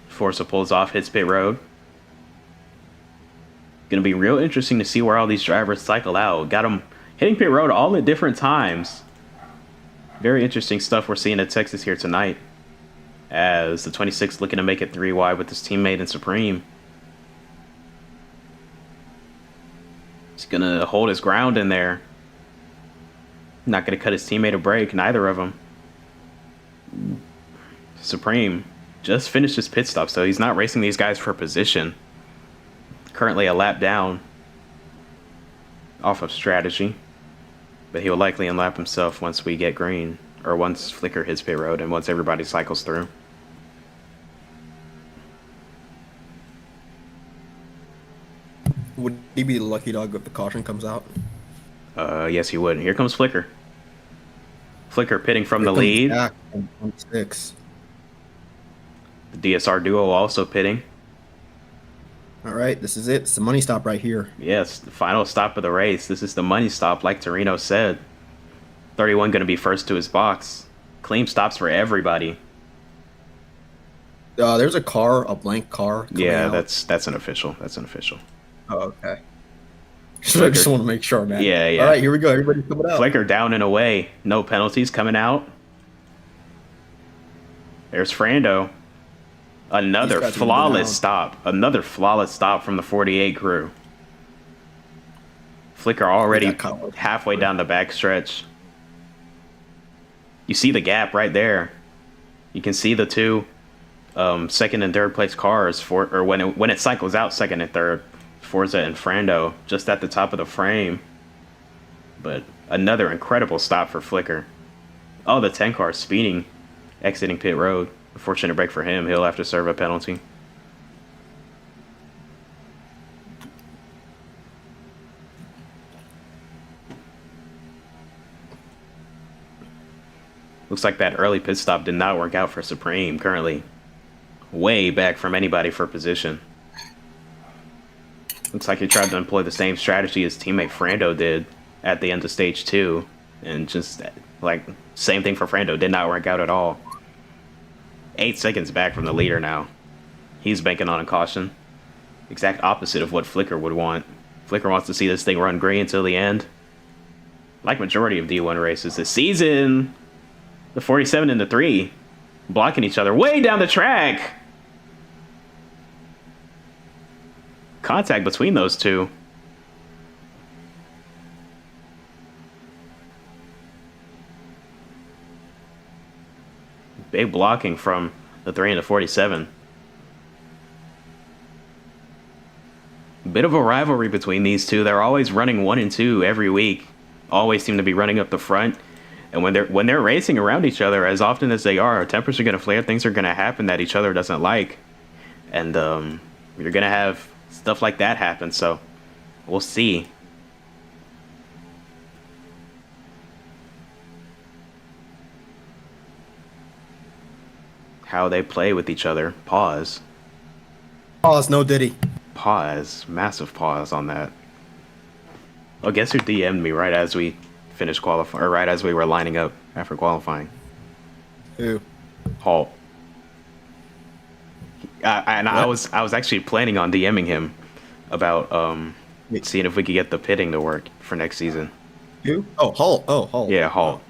Forza pulls off, hits pit road. Gonna be real interesting to see where all these drivers cycle out. Got them hitting pit road all at different times. Very interesting stuff we're seeing at Texas here tonight. As the 26 looking to make it 3 wide with his teammate in Supreme. He's gonna hold his ground in there. Not gonna cut his teammate a break, neither of them. Supreme just finished his pit stop, so he's not racing these guys for position. Currently a lap down off of strategy. But he'll likely unlap himself once we get green. Or once Flicker hits pit road and once everybody cycles through. Would he be the lucky dog if the caution comes out? Yes, he would. Here comes Flicker. Flicker pitting from Here the comes lead. Jack from 26. The DSR duo also pitting. All right, this is it. It's the money stop right here. Yes, the final stop of the race. This is the money stop, like Torino said. 31 going to be first to his box. Clean stops for everybody. There's a car, a blank car. Yeah, out. that's an official. That's an official. Oh, okay. So I just want to make sure, man. Yeah, yeah. All right, here we go. Everybody coming out. Flicker down and away. No penalties coming out. There's Frando. Another flawless stop. Another flawless stop from the 48 crew. Flicker already halfway down the back stretch. You see the gap right there. You can see the two second and third place cars when it cycles out second and third, Forza and Frando just at the top of the frame. But another incredible stop for Flicker. Oh, the 10 car speeding, exiting pit road. Unfortunate break for him. He'll have to serve a penalty. Looks like that early pit stop did not work out for Supreme. Currently way back from anybody for position. Looks like he tried to employ the same strategy his teammate Frando did at the end of stage 2. And just like same thing for Frando. Did not work out at all. 8 seconds back from the leader now. He's banking on a caution. Exact opposite of what Flicker would want. Flicker wants to see this thing run green until the end. Like majority of D1 races this season. The 47 and the 3 blocking each other way down the track. Contact between those two. Big blocking from the 3 and the 47. Bit of a rivalry between these two. They're always running 1 and 2 every week. Always seem to be running up the front. And when they're racing around each other, as often as they are, tempers are going to flare. Things are going to happen that each other doesn't like. And you're going to have stuff like that happen. So we'll see. How they play with each other. Pause. Pause, no Diddy. Pause. Massive pause on that. Oh, guess who DM'd me right as we finished qualifying, or right as we were lining up after qualifying? Who? Halt. I was actually planning on DMing him about seeing if we could get the pitting to work for next season. Who? Oh, Halt. Oh, Halt. Yeah, Halt.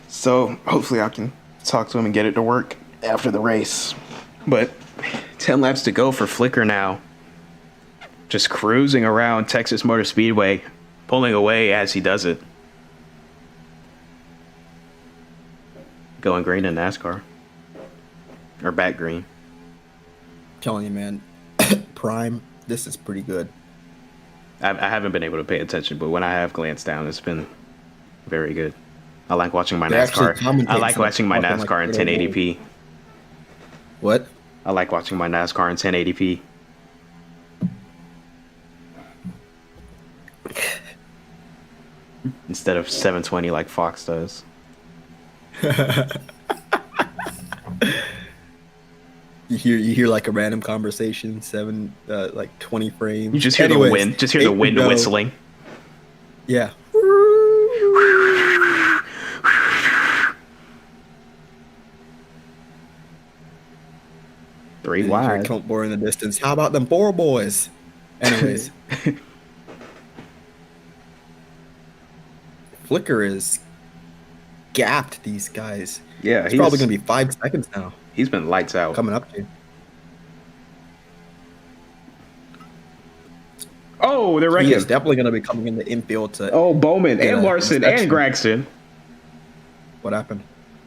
So hopefully I can talk to him and get it to work after the race. But 10 laps to go for Flicker now. Just cruising around Texas Motor Speedway, pulling away as he does it. Going green in NASCAR. Or back green. Telling you, man, Prime, this is pretty good. I haven't been able to pay attention, but when I have glanced down, it's been very good. I like watching my NASCAR. I like watching my NASCAR in 1080p. What? I like watching my NASCAR in 1080p. Instead of 720 like Fox does. You hear like a random conversation, like 20 frames. You just hear the wind. Just hear the wind whistling. Yeah. Three wide. Trump boy in the distance. How about them four boys? Anyways. Flicker is gapped these guys. Yeah, he's probably going to be 5 seconds now. He's been lights out. Coming up to. Oh, they're wrecking. He is definitely going to be coming in the infield to. Oh, Bowman and Larson and Gregson. What happened?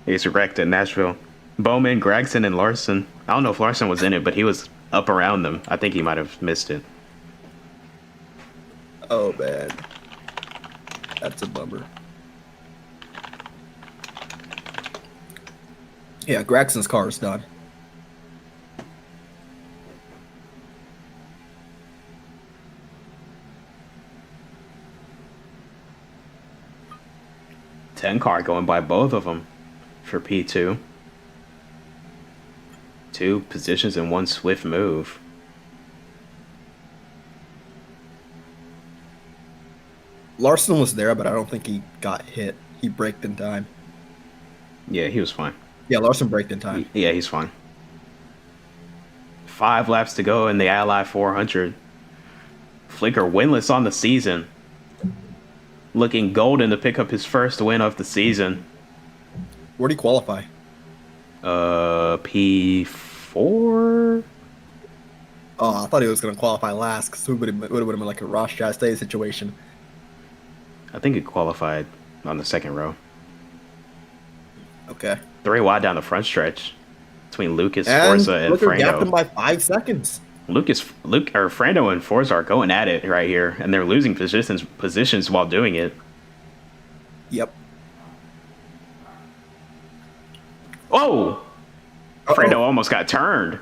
He's wrecked at Nashville. Bowman, Gregson, and Larson. I don't know if Larson was in it, but he was up around them. I think he might have missed it. Oh, man. That's a bummer. Yeah, Gregson's car is done. Car going by both of them for P2. 2 positions in 1 swift move. Larson was there, but I don't think he got hit. He braked in time. Yeah, he was fine. Yeah, Larson braked in time. Yeah, he's fine. 5 laps to go in the Ally 400. Flicker winless on the season. Looking golden to pick up his first win of the season. Where'd he qualify? P4? Oh, I thought he was going to qualify last, because it would have been like a Ross Chastain situation. I think he qualified on the second row. Okay. 3 wide down the front stretch between Lucas, And Forza, and Flicker gapped Frando. him by 5 seconds. Frando and Forza are going at it right here, and they're losing positions while doing it. Yep. Oh! Frando almost got turned.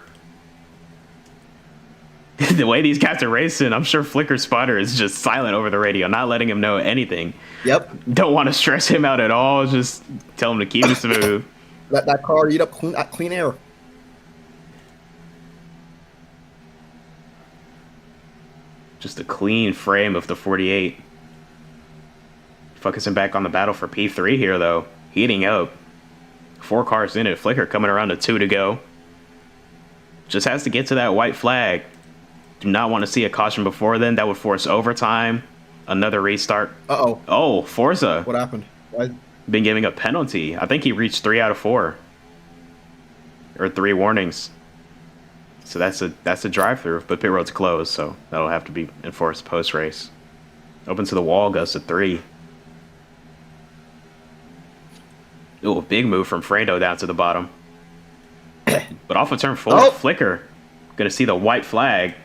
The way these cats are racing, I'm sure Flicker's spotter is just silent over the radio, not letting him know anything. Yep. Don't want to stress him out at all. Just tell him to keep it smooth. Let that car eat up clean air. Just a clean frame of the 48. Focusing back on the battle for P3 here, though. Heating up. 4 cars in it. Flicker coming around to 2 to go. Just has to get to that white flag. Do not want to see a caution before then. That would force overtime. Another restart. Uh-oh. Oh, Forza. What happened? Why? Been giving a penalty. I think he reached 3 out of 4. Or 3 warnings. So that's a drive-through, but pit road's closed, so that'll have to be enforced post-race. Open to the wall, goes to 3. Ooh, a big move from Frando down to the bottom. But off of turn 4, Flicker. Gonna see the white flag.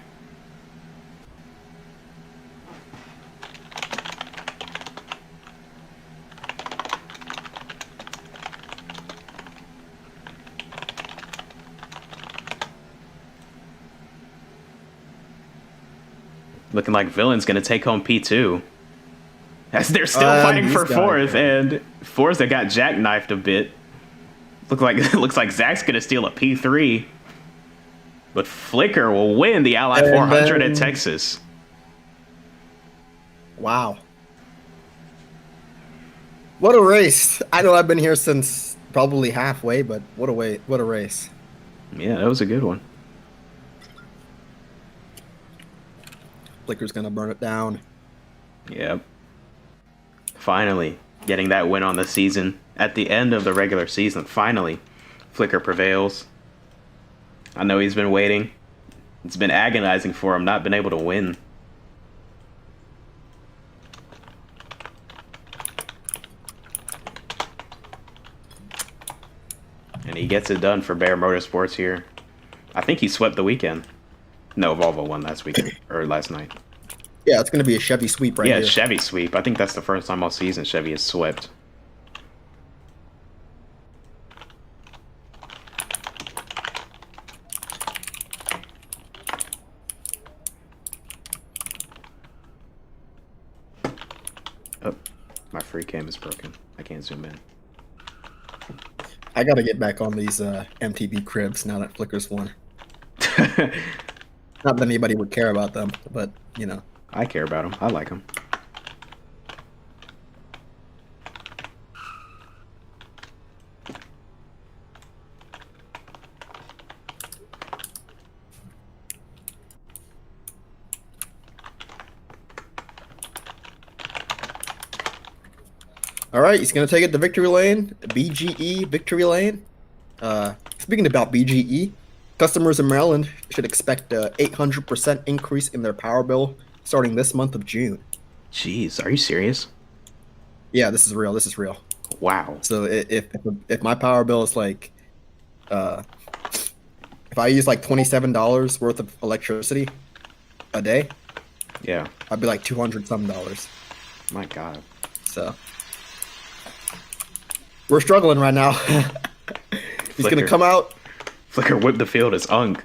Looking like Villain's going to take home P2. As they're still fighting for 4th, and Forza got jackknifed a bit. Looks like Zach's going to steal a P3. But Flicker will win the Ally 400 at Texas. Wow. What a race. I know I've been here since probably halfway, but what a race. Yeah, that was a good one. Flicker's gonna burn it down. Yep. Finally, getting that win on the season. At the end of the regular season, finally, Flicker prevails. I know he's been waiting. It's been agonizing for him, not been able to win. And he gets it done for Bear Motorsports here. I think he swept the weekend. No, Volvo won last weekend or last night. Yeah, it's going to be a Chevy sweep right Yeah, here. Chevy sweep. I think that's the first time all season Chevy has swept. Oh, my free cam is broken. I can't zoom in. I got to get back on these MTB cribs now that Flicker's won. Not that anybody would care about them, but, you know. I care about him. I like him. All right, he's going to take it to victory lane, BGE victory lane. Speaking about BGE, customers in Maryland should expect a 800% increase in their power bill starting this month of June. Jeez, are you serious? Yeah, this is real. This is real. Wow. So if my power bill is like, if I use like $27 worth of electricity a day, Yeah. I'd be like $200 some. My God. So we're struggling right now. He's Flicker. gonna come out. Flicker whipped the field as Unk.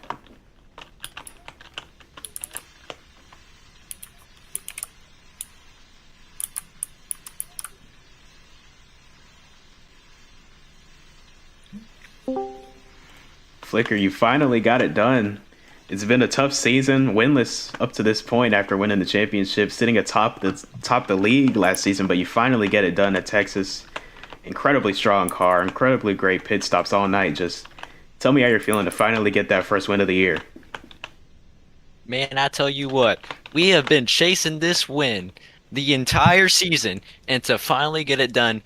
Flicker, you finally got it done. It's been a tough season, winless up to this point after winning the championship, sitting atop the league last season, but you finally get it done at Texas. Incredibly strong car, incredibly great pit stops all night. Just tell me how you're feeling to finally get that first win of the year. Man, I tell you what, we have been chasing this win the entire season, and to finally get it done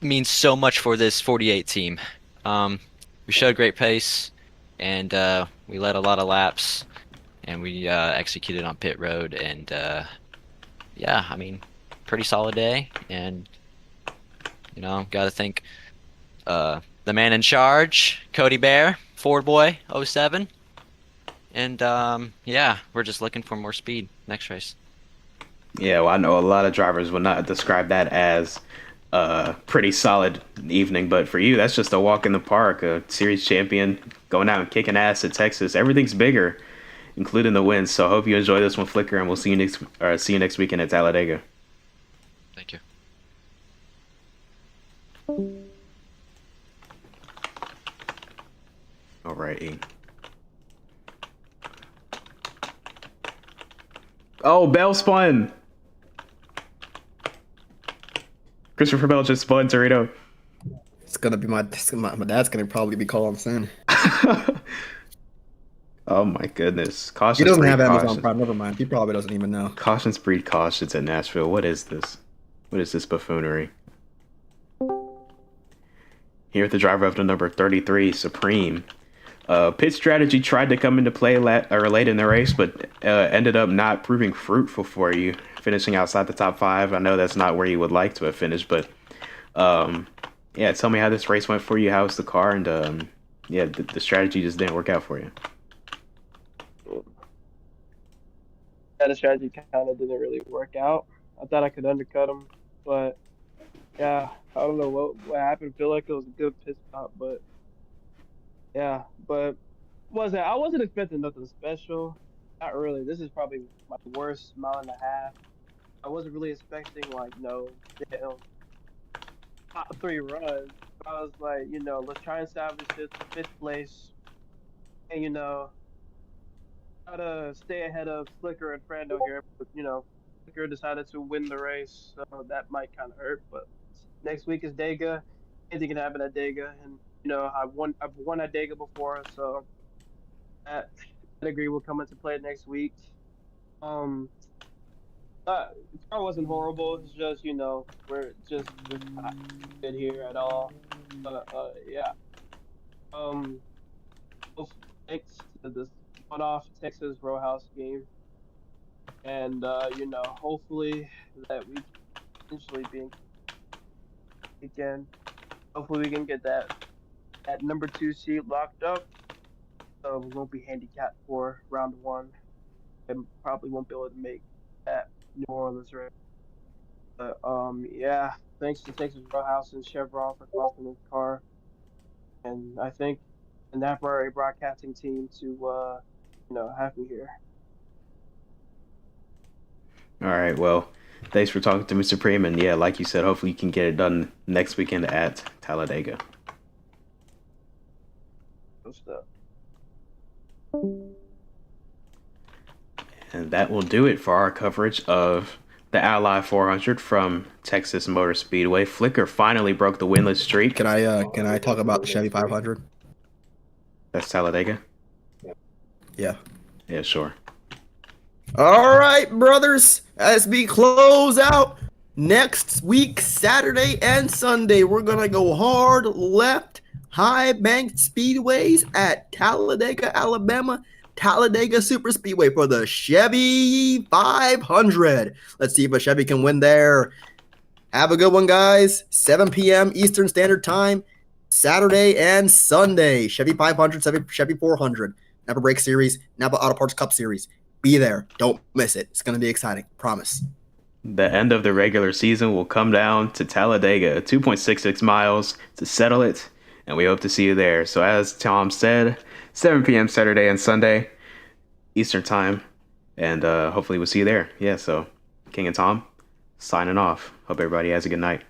means so much for this 48 team. We showed great pace, and we led a lot of laps, and we executed on pit road, and yeah, I mean, pretty solid day, and you know, got to thank the man in charge, Cody Bear, Ford Boy 07. And yeah, we're just looking for more speed next race. Yeah, well, I know a lot of drivers would not describe that as a pretty solid evening, but for you, that's just a walk in the park. A series champion going out and kicking ass at Texas. Everything's bigger, including the wins. So I hope you enjoy this one, Flicker, and we'll see you next weekend at Talladega. Thank you. Alrighty. Oh, Bell spun. Christopher Bell just spun, Torito. It's gonna be my dad's gonna probably be calling soon. Oh my goodness. He Cautions doesn't breed have Amazon caution. Prime. Never mind. He probably doesn't even know. Cautions breed cautions at Nashville. What is this? What is this buffoonery? Here at the driver of the number 33, Supreme. Pit strategy tried to come into play late in the race, but ended up not proving fruitful for you, finishing outside the top 5. I know that's not where you would like to have finished, but yeah, tell me how this race went for you. How was the car? And yeah, the strategy just didn't work out for you. Yeah, the strategy kind of didn't really work out. I thought I could undercut him, but yeah, I don't know what happened. I feel like it was a good pit stop, but yeah, but I wasn't expecting nothing special. Not really. This is probably my worst mile and a half. I wasn't really expecting like damn, top 3 runs. I was like, let's try and salvage this 5th place, and try to stay ahead of Slicker and Frando here. But Slicker decided to win the race, so that might kind of hurt. But next week is Dega. Anything can happen at Dega, and I've won at Dega before, so that pedigree will come into play next week. The car wasn't horrible. It's just we're just not good here at all. But yeah. thanks to this one-off Texas Roadhouse game, and hopefully that we can potentially be in again. Hopefully we can get that number 2 seed locked up, so we won't be handicapped for round one, and probably won't be able to make that New Orleans race. But yeah, thanks to Texas Roadhouse and Chevron for sponsoring this car, and I think the Napa broadcasting team to have me here. All right. Well, thanks for talking to me, Supreme. And yeah, like you said, hopefully you can get it done next weekend at Talladega. Good stuff. And that will do it for our coverage of the Ally 400 from Texas Motor Speedway. Flicker finally broke the winless streak. Can I talk about the Chevy 500? That's Talladega? Yeah. Yeah, sure. All right, brothers. As we close out next week, Saturday and Sunday, we're gonna go hard left, high banked speedways at Talladega, Alabama. Talladega Super Speedway for the Chevy 500. Let's see if a Chevy can win there. Have a good one, guys. 7 p.m. Eastern Standard Time, Saturday and Sunday. Chevy 500, Chevy 400. Napa Brake Series, Napa Auto Parts Cup Series. Be there. Don't miss it. It's going to be exciting. Promise. The end of the regular season will come down to Talladega, 2.66 miles to settle it, and we hope to see you there. So as Tom said, 7 p.m. Saturday and Sunday, Eastern Time, and hopefully we'll see you there. Yeah, so King and Tom, signing off. Hope everybody has a good night.